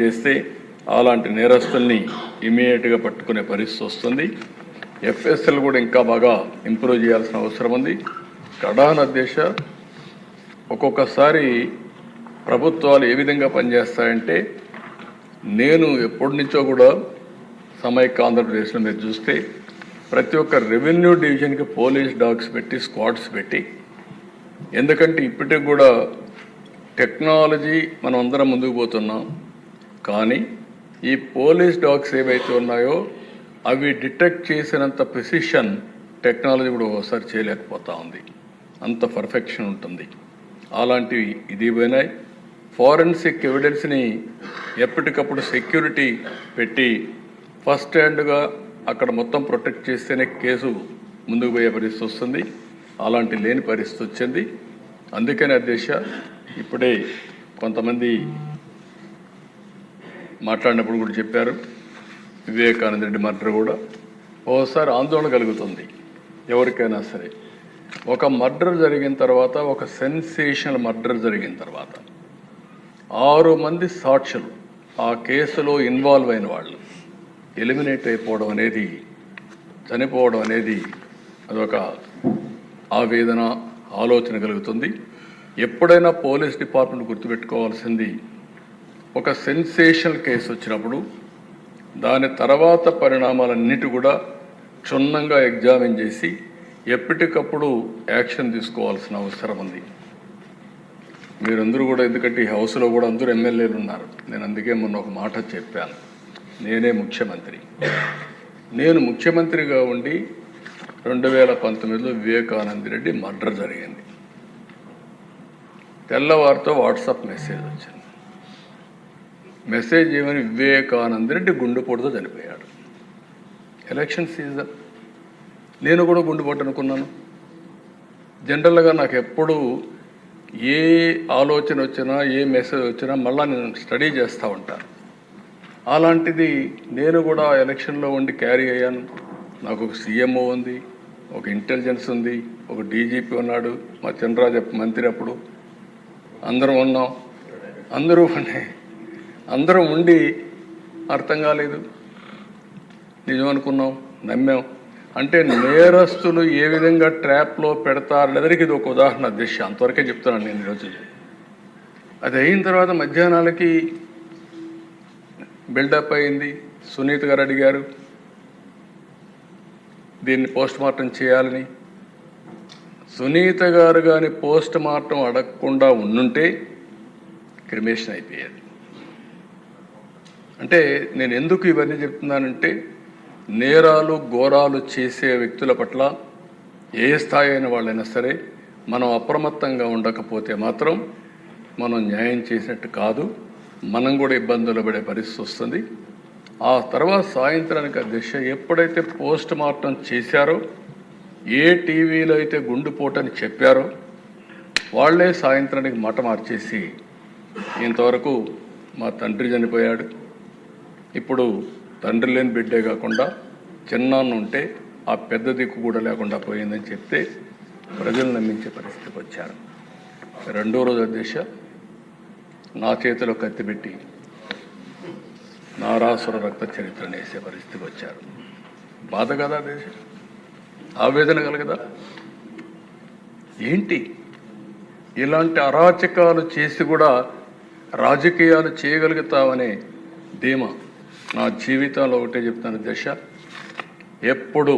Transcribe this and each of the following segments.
చేస్తే అలాంటి నేరస్తుల్ని ఇమీడియట్గా పట్టుకునే పరిస్థితి వస్తుంది. ఎఫ్ఎస్ఎల్ కూడా ఇంకా బాగా ఇంప్రూవ్ చేయాల్సిన అవసరం ఉంది. కడాన దేశ ఒక్కొక్కసారి ప్రభుత్వాలు ఏ విధంగా పనిచేస్తాయంటే, నేను ఎప్పటి నుంచో కూడా సమైక్య ఆంధ్రప్రదేశ్లో మీరు చూస్తే ప్రతి ఒక్క రెవెన్యూ డివిజన్కి పోలీస్ డాగ్స్ పెట్టి స్క్వాడ్స్ పెట్టి, ఎందుకంటే ఇప్పటికి కూడా టెక్నాలజీ మనం అందరం ముందుకు పోతున్నాం, కానీ ఈ పోలీస్ డాగ్స్ ఏవైతే ఉన్నాయో అవి డిటెక్ట్ చేసినంత ప్రిసిషన్ టెక్నాలజీ కూడా ఒకసారి చేయలేకపోతా ఉంది. అంత పర్ఫెక్షన్ ఉంటుంది. అలాంటివి ఇది పోయినాయి. ఫారెన్సిక్ ఎవిడెన్స్ని ఎప్పటికప్పుడు సెక్యూరిటీ పెట్టి ఫస్ట్ హ్యాండ్గా అక్కడ మొత్తం ప్రొటెక్ట్ చేస్తేనే కేసు ముందుకు పోయే పరిస్థితి వస్తుంది. అలాంటి లేని పరిస్థితి వచ్చింది. అందుకని అధ్యక్ష, ఇప్పుడే కొంతమంది మాట్లాడినప్పుడు కూడా చెప్పారు, వివేకానంద రెడ్డి మర్డర్ కూడా ఓసారి ఆందోళన కలుగుతుంది ఎవరికైనా సరే. ఒక మర్డర్ జరిగిన తర్వాత, ఒక సెన్సేషనల్ మర్డర్ జరిగిన తర్వాత 6 మంది సాక్షులు ఆ కేసులో ఇన్వాల్వ్ అయిన వాళ్ళు ఎలిమినేట్ అయిపోవడం అనేది, చనిపోవడం అనేది అదొక ఆవేదన, ఆలోచన కలుగుతుంది. ఎప్పుడైనా పోలీస్ డిపార్ట్మెంట్ గుర్తుపెట్టుకోవాల్సింది, ఒక సెన్సేషనల్ కేసు వచ్చినప్పుడు దాని తర్వాత పరిణామాలన్నిటి కూడా క్షుణ్ణంగా ఎగ్జామిన్ చేసి ఎప్పటికప్పుడు యాక్షన్ తీసుకోవాల్సిన అవసరం ఉంది. మీరందరూ కూడా, ఎందుకంటే ఈ హౌస్లో కూడా అందరూ ఎమ్మెల్యేలు ఉన్నారు. నేను అందుకే మొన్న ఒక మాట చెప్పాను, నేనే ముఖ్యమంత్రి. నేను ముఖ్యమంత్రిగా ఉండి 2019లో వివేకానంద రెడ్డి మర్డర్ జరిగింది. తెల్లవారితో వాట్సాప్ మెసేజ్ వచ్చింది. మెసేజ్ ఏమని, వివేకానంద రెడ్డి గుండెపోటుతో చనిపోయాడు. ఎలక్షన్ సీజన్, నేను కూడా గుండెపోటు అనుకున్నాను. జనరల్గా నాకు ఎప్పుడు ఏ ఆలోచన వచ్చినా, ఏ మెసేజ్ వచ్చినా మళ్ళీ నేను స్టడీ చేస్తూ ఉంటాను. అలాంటిది నేను కూడా ఎలక్షన్లో ఉండి క్యారీ అయ్యాను. నాకు ఒక సీఎంఓ ఉంది, ఒక ఇంటెలిజెన్స్ ఉంది, ఒక డీజీపీ ఉన్నాడు, మా చంద్రరాజ మంత్రి అప్పుడు అందరం ఉన్నాం. అందరం ఉండి అర్థం కాలేదు, నిజం అనుకున్నాం, నమ్మాం. అంటే నేరస్తులు ఏ విధంగా ట్రాప్లో పెడతారనేదానికి ఇది ఒక ఉదాహరణ అధ్యక్ష. అంతవరకే చెప్తున్నాను నేను ఈరోజు. అది అయిన తర్వాత మధ్యాహ్నాలకి బిల్డప్ అయింది. సునీత గారు అడిగారు దీన్ని పోస్ట్ మార్టం చేయాలని. సునీత గారు కానీ పోస్ట్ మార్టం అడగకుండా ఉండుంటే క్రిమేషన్ అయిపోయేది. అంటే నేను ఎందుకు ఇవన్నీ చెప్తున్నానంటే, నేరాలు ఘోరాలు చేసే వ్యక్తుల పట్ల ఏ స్థాయి అయిన వాళ్ళైనా సరే మనం అప్రమత్తంగా ఉండకపోతే మాత్రం మనం న్యాయం చేసినట్టు కాదు, మనం కూడా ఇబ్బందులు పడే పరిస్థితి వస్తుంది. ఆ తర్వాత సాయంత్రానికి అధ్యక్ష, ఎప్పుడైతే పోస్ట్ మార్టం చేశారో, ఏ టీవీలో అయితే గుండెపోటని చెప్పారో వాళ్లే సాయంత్రానికి మాట మార్చేసి, ఇంతవరకు మా తండ్రి చనిపోయాడు, ఇప్పుడు తండ్రి లేని బిడ్డే కాకుండా చిన్నాన్న ఉంటే ఆ పెద్ద దిక్కు కూడా లేకుండా పోయిందని చెప్తే ప్రజలు నమ్మించే పరిస్థితికి వచ్చారు. రెండో రోజు అధ్యక్ష, నా చేతిలో కత్తి పెట్టి నారాసుర రక్త చరిత్రను వేసే పరిస్థితికి వచ్చారు. బాధ కదా దేశ, ఆవేదన కలగదా? ఏంటి ఇలాంటి అరాచకాలు చేసి కూడా రాజకీయాలు చేయగలుగుతావనే ధీమా నా జీవితంలో ఒకటే చెప్తాను దశ, ఎప్పుడు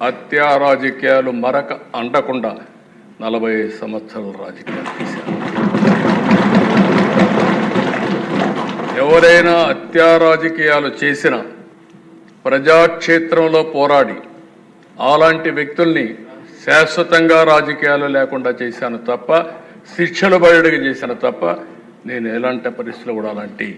హత్యా రాజకీయాలు మరక అంటకుండా 45 సంవత్సరాలు రాజకీయాలు చేశాను. ఎవరైనా హత్యా రాజకీయాలు చేసిన ప్రజాక్షేత్రంలో పోరాడి అలాంటి వ్యక్తుల్ని శాశ్వతంగా రాజకీయాలు లేకుండా చేశాను తప్ప, శిక్షలు బయటకు చేశాను తప్ప, నేను ఎలాంటి పరిస్థితుల్లో కూడా అలాంటి